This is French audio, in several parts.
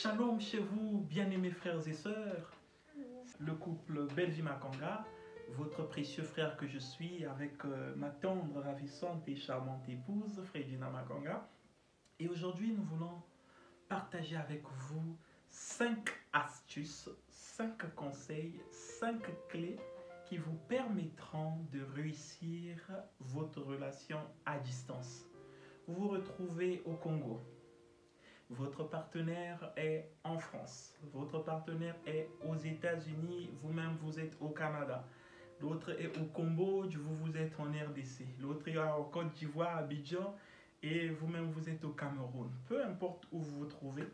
Shalom chez vous, bien-aimés frères et sœurs. Le couple Belvi Makanga, votre précieux frère que je suis avec ma tendre, ravissante et charmante épouse, Fredina Makanga. Et aujourd'hui, nous voulons partager avec vous 5 astuces, 5 conseils, 5 clés qui vous permettront de réussir votre relation à distance. Vous vous retrouvez au Congo. Votre partenaire est en France, votre partenaire est aux États-Unis, vous-même vous êtes au Canada, l'autre est au Cambodge, vous êtes en RDC, l'autre est en Côte d'Ivoire, à Abidjan, et vous-même vous êtes au Cameroun. Peu importe où vous vous trouvez,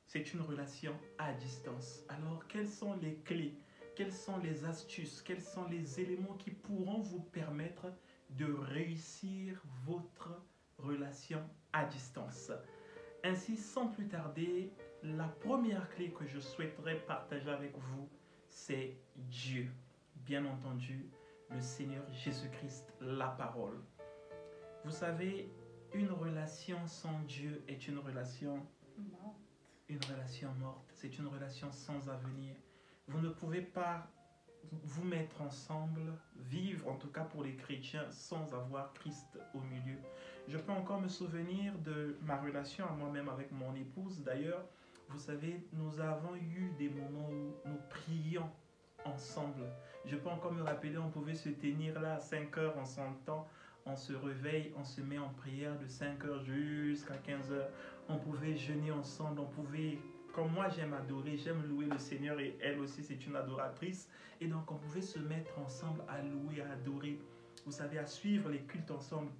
c'est une relation à distance. Alors, quelles sont les clés, quelles sont les astuces, quels sont les éléments qui pourront vous permettre de réussir votre relation à distance? Ainsi, sans plus tarder, la première clé que je souhaiterais partager avec vous, c'est Dieu. Bien entendu, le Seigneur Jésus-Christ, la parole. Vous savez, une relation sans Dieu est une relation morte. C'est une relation sans avenir. Vous ne pouvez pas vous mettre ensemble, vivre en tout cas pour les chrétiens sans avoir Christ au milieu. Je peux encore me souvenir de ma relation à moi-même avec mon épouse. D'ailleurs, vous savez, nous avons eu des moments où nous prions ensemble. Je peux encore me rappeler, on pouvait se tenir là à 5 heures en s'entend, on se réveille, on se met en prière de 5 heures jusqu'à 15 heures. On pouvait jeûner ensemble, on pouvait... Comme moi j'aime adorer, j'aime louer le Seigneur et elle aussi c'est une adoratrice. Et donc on pouvait se mettre ensemble à louer, à adorer, vous savez, à suivre les cultes ensemble.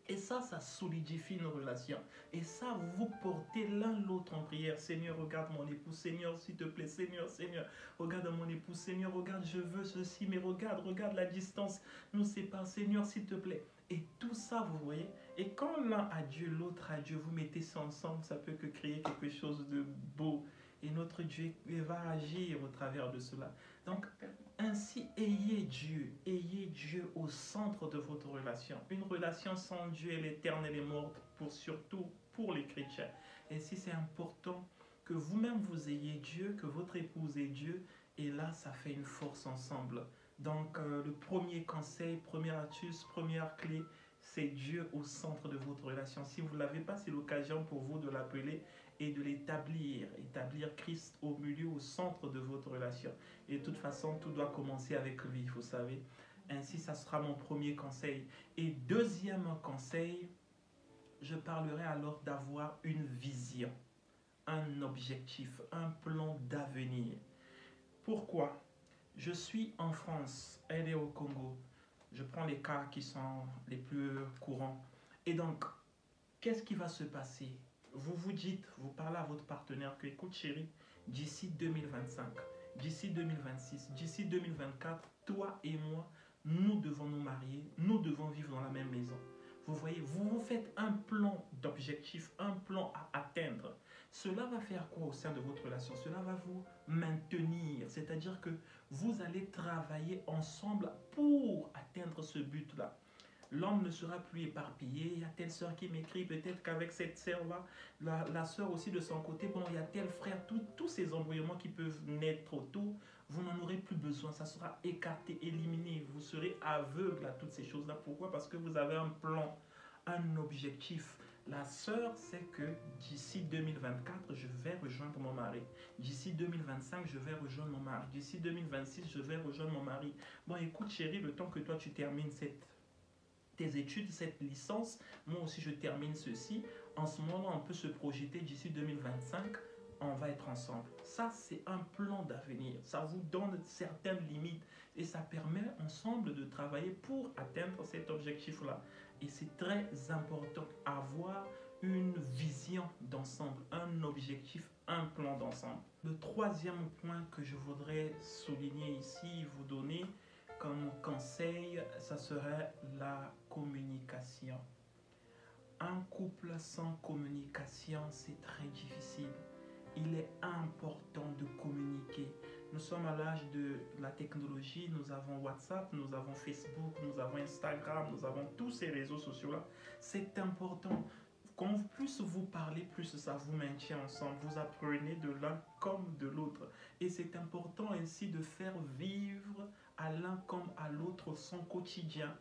Et ça solidifie nos relations. Et ça, vous portez l'un l'autre en prière. Seigneur, regarde mon époux. Seigneur, s'il te plaît. Seigneur, Seigneur, regarde mon époux. Seigneur, regarde, je veux ceci. Mais regarde la distance nous sépare. Seigneur, s'il te plaît. Et tout ça, vous voyez. Et quand l'un a Dieu, l'autre a Dieu, vous mettez ça ensemble, ça peut que créer quelque chose de beau. Et notre Dieu va agir au travers de cela. Donc, ainsi, ayez Dieu au centre de votre relation. Une relation sans Dieu est éternelle et morte, surtout pour les chrétiens. Et si c'est important que vous-même vous ayez Dieu, que votre épouse ait Dieu, et là, ça fait une force ensemble. Donc, le premier conseil, première astuce, première clé, c'est Dieu au centre de votre relation. Si vous ne l'avez pas, c'est l'occasion pour vous de l'appeler et de l'établir. Établir Christ au milieu, au centre de votre relation. Et de toute façon, tout doit commencer avec lui, vous savez. Ainsi, ça sera mon premier conseil. Et deuxième conseil, je parlerai alors d'avoir une vision, un objectif, un plan d'avenir. Pourquoi? Je suis en France, elle est au Congo. Je prends les cas qui sont les plus courants. Et donc, qu'est-ce qui va se passer? Vous vous dites, vous parlez à votre partenaire que, écoute chérie, d'ici 2025, d'ici 2026, d'ici 2024, toi et moi, nous devons nous marier, nous devons vivre dans la même maison. Vous voyez, vous vous faites un plan d'objectif, un plan à atteindre. Cela va faire quoi au sein de votre relation? Cela va vous maintenir, c'est-à-dire que vous allez travailler ensemble pour atteindre ce but-là. L'homme ne sera plus éparpillé. Il y a telle sœur qui m'écrit, peut-être qu'avec cette sœur-là, la sœur aussi de son côté, bon, il y a tel frère, tous ces embrouillements qui peuvent naître autour, vous n'en aurez plus besoin, ça sera écarté, éliminé, vous serez aveugle à toutes ces choses-là. Pourquoi? Parce que vous avez un plan, un objectif. La sœur sait que d'ici 2024, je vais rejoindre mon mari. D'ici 2025, je vais rejoindre mon mari. D'ici 2026, je vais rejoindre mon mari. Bon, écoute chérie, le temps que toi tu termines tes études, cette licence, moi aussi je termine ceci. En ce moment, on peut se projeter d'ici 2025, on va être ensemble. Ça, c'est un plan d'avenir. Ça vous donne certaines limites et ça permet ensemble de travailler pour atteindre cet objectif-là. Et c'est très important d'avoir une vision d'ensemble, un objectif, un plan d'ensemble. Le troisième point que je voudrais souligner ici, vous donner comme conseil, ça serait la communication. Un couple sans communication, c'est très difficile. Il est important de communiquer. Nous sommes à l'âge de la technologie, nous avons WhatsApp, nous avons Facebook, nous avons Instagram, nous avons tous ces réseaux sociaux-là. C'est important. quand plus vous parlez, plus ça vous maintient ensemble. Vous apprenez de l'un comme de l'autre. Et c'est important ainsi de faire vivre à l'un comme à l'autre son quotidien.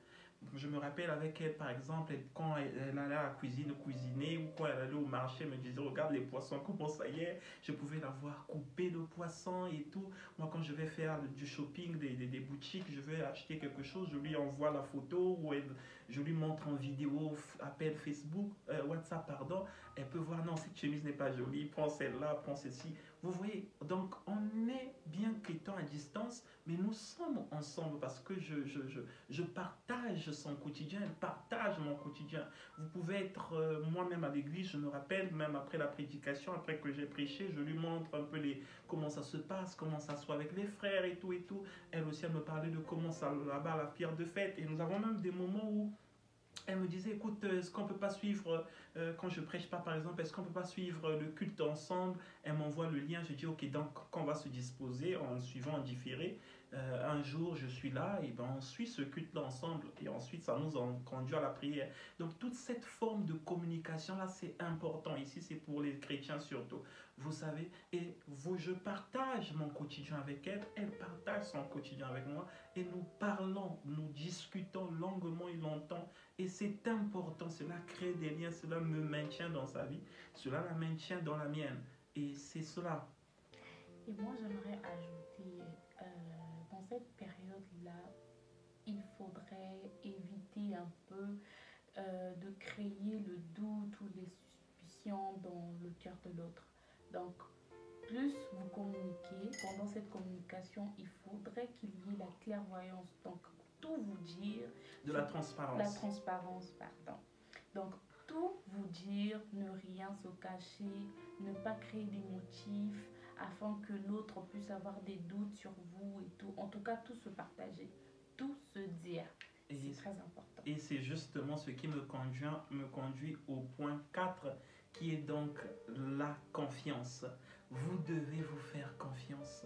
Je me rappelle avec elle, par exemple, quand elle allait à la cuisine cuisiner ou quand elle allait au marché, elle me disait, regarde les poissons, comment ça y est, je pouvais la voir couper le poisson et tout. Moi, quand je vais faire du shopping des boutiques, je vais acheter quelque chose, je lui envoie la photo ou je lui montre en vidéo, appel Facebook, WhatsApp, pardon. Elle peut voir, non, cette chemise n'est pas jolie, prends celle-là, prends celle-ci. Vous voyez, donc on est bien qu'étant à distance, mais nous sommes ensemble parce que je partage son quotidien, elle partage mon quotidien. Vous pouvez être moi-même à l'église, je me rappelle, même après la prédication, après que j'ai prêché, je lui montre un peu comment ça se passe, comment ça se fait avec les frères et tout et tout. Elle aussi, elle me parlait de comment ça là-bas, la pierre de fête. Et nous avons même des moments où elle me disait, écoute, est-ce qu'on peut pas suivre, quand je prêche pas par exemple, est-ce qu'on peut pas suivre le culte ensemble? Elle m'envoie le lien, je dis, ok, donc quand on va se disposer en suivant en différé, un jour je suis là, et ben on suit ce culte-là ensemble, et ensuite ça nous en conduit à la prière. Donc toute cette forme de communication-là, c'est important. Ici, c'est pour les chrétiens surtout. Vous savez, et je partage mon quotidien avec elle, elle partage son quotidien avec moi, et nous parlons, nous discutons longuement et longtemps. Et c'est important, cela crée des liens, cela me maintient dans sa vie, cela la maintient dans la mienne. Et c'est cela. Et moi, j'aimerais ajouter, euh, dans cette période-là, il faudrait éviter un peu de créer le doute ou les suspicions dans le cœur de l'autre. Donc, plus vous communiquez, pendant cette communication, il faudrait qu'il y ait la clairvoyance. Donc, tout vous dire. De la transparence. La transparence, pardon. Donc, tout vous dire, ne rien se cacher, ne pas créer des motifs afin que l'autre puisse avoir des doutes sur vous et tout. En tout cas, tout se partager, tout se dire. C'est très important. Et c'est justement ce qui me conduit au point 4, qui est donc la confiance. Vous devez vous faire confiance.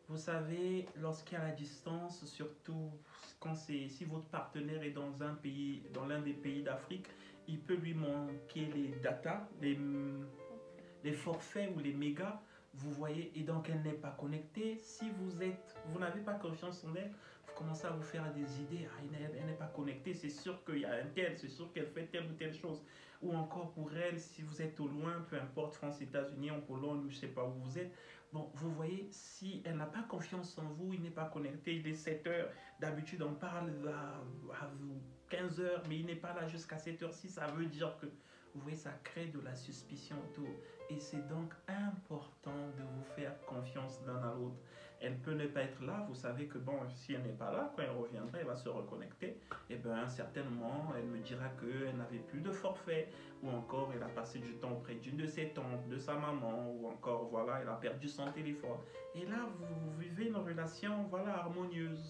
Vous savez, lorsqu'il y a la distance, surtout si votre partenaire est dans un pays, dans l'un des pays d'Afrique, il peut lui manquer les datas, les forfaits ou les mégas, vous voyez, et donc elle n'est pas connectée. Si vous n'avez pas confiance en elle, vous commencez à vous faire des idées. Ah, elle n'est pas connectée, c'est sûr qu'il y a un tel, c'est sûr qu'elle fait telle ou telle chose. Ou encore pour elle, si vous êtes au loin, peu importe, France, États-Unis, en Pologne, je ne sais pas où vous êtes. Bon, vous voyez, si elle n'a pas confiance en vous, il n'est pas connecté, il est 7 heures. D'habitude, on parle à 15 heures, mais il n'est pas là jusqu'à 7 heures-ci. Ça veut dire que, vous voyez, ça crée de la suspicion autour. Et c'est donc important de vous faire confiance l'un à l'autre. Elle peut ne pas être là, vous savez que bon, si elle n'est pas là, quand elle reviendra, elle va se reconnecter. Et bien, certainement, elle me dira qu'elle n'avait plus de forfait, ou encore elle a passé du temps auprès d'une de ses tantes, de sa maman, ou encore, voilà, elle a perdu son téléphone. Et là, vous vivez une relation, voilà, harmonieuse,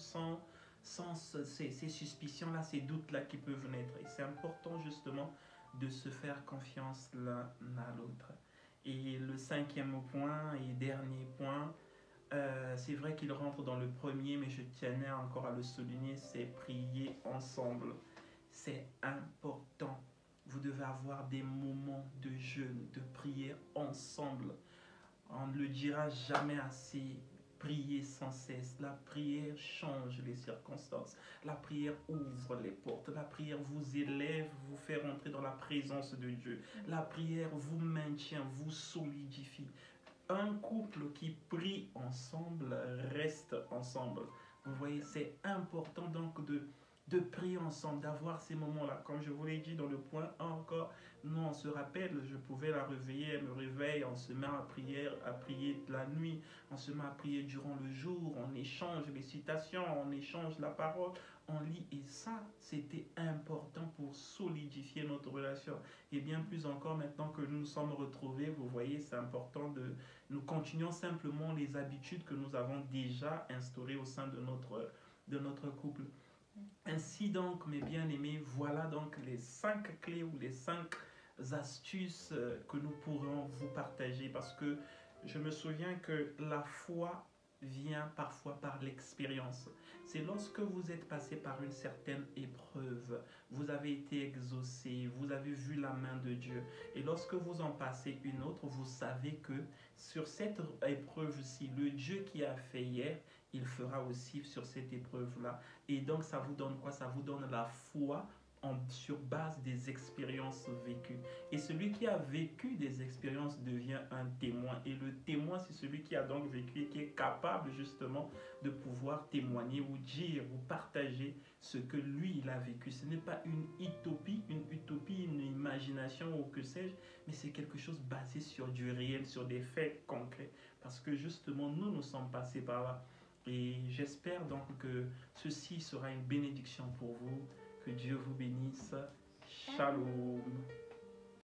sans ces suspicions-là, ces doutes-là qui peuvent naître. Et c'est important, justement, de se faire confiance l'un à l'autre. Et le cinquième point et dernier point, c'est vrai qu'il rentre dans le premier, mais je tenais encore à le souligner, c'est prier ensemble. C'est important. Vous devez avoir des moments de jeûne, de prière ensemble. On ne le dira jamais assez. Priez sans cesse. La prière change les circonstances. La prière ouvre les portes. La prière vous élève, vous fait rentrer dans la présence de Dieu. La prière vous maintient, vous solidifie. Un couple qui prie ensemble reste ensemble. Vous voyez, c'est important donc de prier ensemble, d'avoir ces moments-là. Comme je vous l'ai dit dans le point 1 encore, nous on se rappelle, je pouvais la réveiller, elle me réveille, on se met à prier la nuit, on se met à prier durant le jour, on échange les citations, on échange la parole, on lit. Et ça, c'était important pour solidifier notre relation. Et bien plus encore, maintenant que nous nous sommes retrouvés, vous voyez, c'est important nous continuons simplement les habitudes que nous avons déjà instaurées au sein de notre couple. Ainsi donc, mes bien-aimés, voilà donc les 5 clés ou les 5 astuces que nous pourrons vous partager parce que je me souviens que la foi vient parfois par l'expérience. C'est lorsque vous êtes passé par une certaine épreuve, vous avez été exaucé, vous avez vu la main de Dieu. Et lorsque vous en passez une autre, vous savez que sur cette épreuve-ci, le Dieu qui a fait hier, il fera aussi sur cette épreuve-là. Et donc, ça vous donne quoi? Ça vous donne la foi sur base des expériences vécues. Et celui qui a vécu des expériences devient un témoin. Et le témoin, c'est celui qui a donc vécu et qui est capable justement de pouvoir témoigner ou dire ou partager ce que lui, il a vécu. Ce n'est pas une utopie, une imagination ou que sais-je, mais c'est quelque chose basé sur du réel, sur des faits concrets. Parce que justement, nous sommes passés par là. Et j'espère donc que ceci sera une bénédiction pour vous. Que Dieu vous bénisse. Shalom.